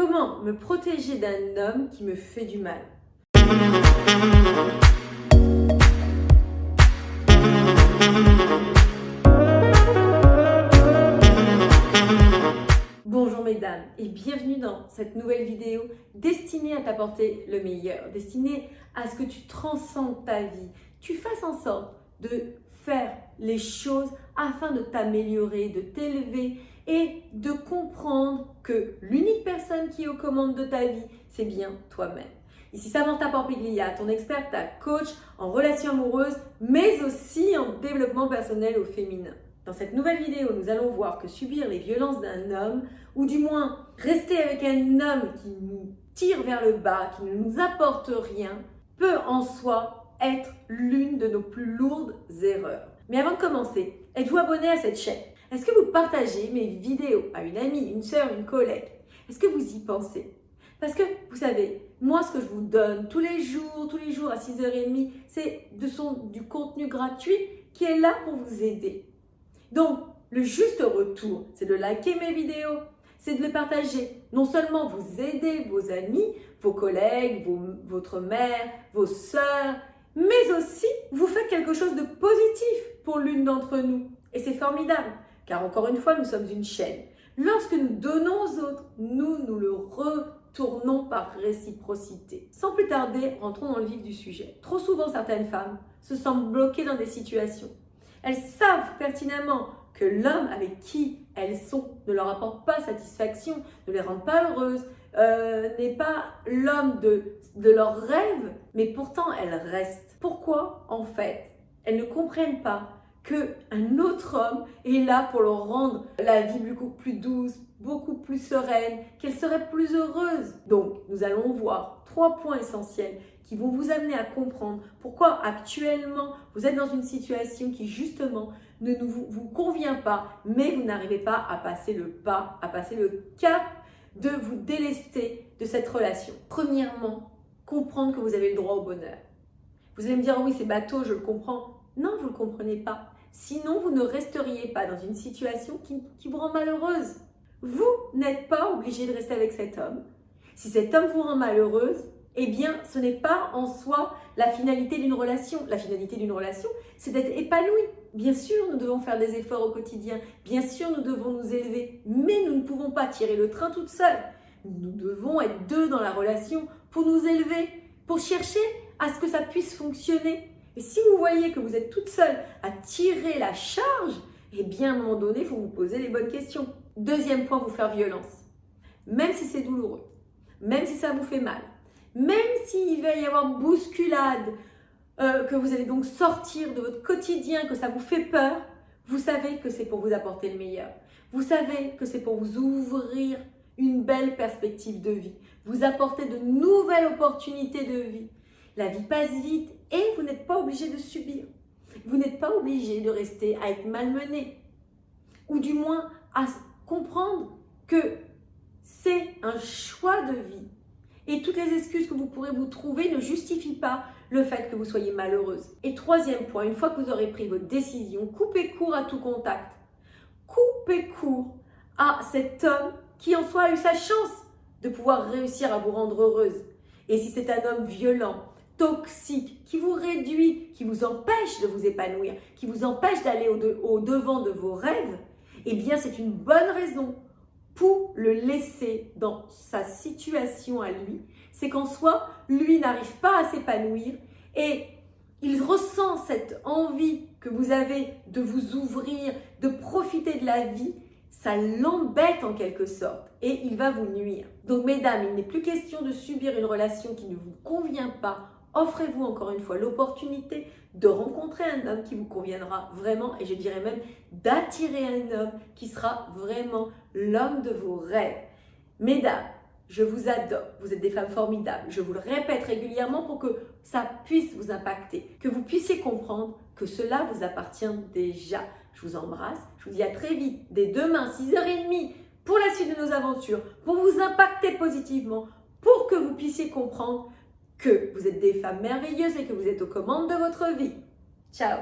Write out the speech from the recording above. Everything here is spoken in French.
Comment me protéger d'un homme qui me fait du mal? Bonjour mesdames et bienvenue dans cette nouvelle vidéo destinée à t'apporter le meilleur, destinée à ce que tu transcendes ta vie, tu fasses en sorte de faire les choses afin de t'améliorer, de t'élever et de comprendre que l'unique personne qui est aux commandes de ta vie, c'est bien toi-même. Ici Samantha Porpiglia, ton experte, ta coach en relations amoureuses, mais aussi en développement personnel au féminin. Dans cette nouvelle vidéo, nous allons voir que subir les violences d'un homme, ou du moins rester avec un homme qui nous tire vers le bas, qui ne nous apporte rien, peut en soi être l'une de nos plus lourdes erreurs. Mais avant de commencer, êtes-vous abonné à cette chaîne? Est-ce que vous partagez mes vidéos à une amie, une sœur, une collègue? Est-ce que vous y pensez? Parce que, vous savez, moi, ce que je vous donne tous les jours à 6h30, c'est du contenu gratuit qui est là pour vous aider. Donc, le juste retour, c'est de liker mes vidéos, c'est de les partager. Non seulement vous aidez vos amis, vos collègues, votre mère, vos sœurs, mais aussi vous faites quelque chose de positif pour l'une d'entre nous. Et c'est formidable, car encore une fois, nous sommes une chaîne. Lorsque nous donnons aux autres, nous le retournons par réciprocité. Sans plus tarder, rentrons dans le vif du sujet. Trop souvent, certaines femmes se sentent bloquées dans des situations. Elles savent pertinemment que l'homme avec qui elles sont ne leur apporte pas satisfaction, ne les rend pas heureuses, n'est pas l'homme de leurs rêves, mais pourtant elles restent. Pourquoi, en fait, elles ne comprennent pas qu'un autre homme est là pour leur rendre la vie beaucoup plus douce, beaucoup plus sereine, qu'elle serait plus heureuse. Donc, nous allons voir 3 points essentiels qui vont vous amener à comprendre pourquoi actuellement vous êtes dans une situation qui justement ne vous convient pas, mais vous n'arrivez pas à passer le pas, à passer le cap de vous délester de cette relation. Premièrement, comprendre que vous avez le droit au bonheur. Vous allez me dire, oui, c'est bateau, je le comprends. Non, vous ne le comprenez pas. Sinon, vous ne resteriez pas dans une situation qui vous rend malheureuse. Vous n'êtes pas obligé de rester avec cet homme. Si cet homme vous rend malheureuse, eh bien, ce n'est pas en soi la finalité d'une relation. La finalité d'une relation, c'est d'être épanoui. Bien sûr, nous devons faire des efforts au quotidien. Bien sûr, nous devons nous élever. Mais nous ne pouvons pas tirer le train toute seule. Nous devons être deux dans la relation pour nous élever, pour chercher à ce que ça puisse fonctionner. Et si vous voyez que vous êtes toute seule à tirer la charge, eh bien, à un moment donné, il faut vous poser les bonnes questions. Deuxième point, vous faire violence. Même si c'est douloureux, même si ça vous fait mal, même s'il va y avoir bousculade, que vous allez donc sortir de votre quotidien, que ça vous fait peur, vous savez que c'est pour vous apporter le meilleur. Vous savez que c'est pour vous ouvrir une belle perspective de vie, vous apporter de nouvelles opportunités de vie. La vie passe vite et vous n'êtes pas obligé de subir. Vous n'êtes pas obligé de rester à être malmené. Ou du moins à comprendre que c'est un choix de vie. Et toutes les excuses que vous pourrez vous trouver ne justifient pas le fait que vous soyez malheureuse. Et troisième point, une fois que vous aurez pris votre décision, coupez court à tout contact. Coupez court à cet homme qui en soi a eu sa chance de pouvoir réussir à vous rendre heureuse. Et si c'est un homme violent, toxique, qui vous réduit, qui vous empêche de vous épanouir, qui vous empêche d'aller au devant de vos rêves, eh bien c'est une bonne raison pour le laisser dans sa situation à lui. C'est qu'en soi, lui n'arrive pas à s'épanouir et il ressent cette envie que vous avez de vous ouvrir, de profiter de la vie. Ça l'embête en quelque sorte et il va vous nuire. Donc mesdames, il n'est plus question de subir une relation qui ne vous convient pas. Offrez-vous encore une fois l'opportunité de rencontrer un homme qui vous conviendra vraiment et je dirais même d'attirer un homme qui sera vraiment l'homme de vos rêves. Mesdames, je vous adore, vous êtes des femmes formidables, je vous le répète régulièrement pour que ça puisse vous impacter, que vous puissiez comprendre que cela vous appartient déjà. Je vous embrasse, je vous dis à très vite, dès demain 6h30 pour la suite de nos aventures, pour vous impacter positivement, pour que vous puissiez comprendre que vous êtes des femmes merveilleuses et que vous êtes aux commandes de votre vie. Ciao!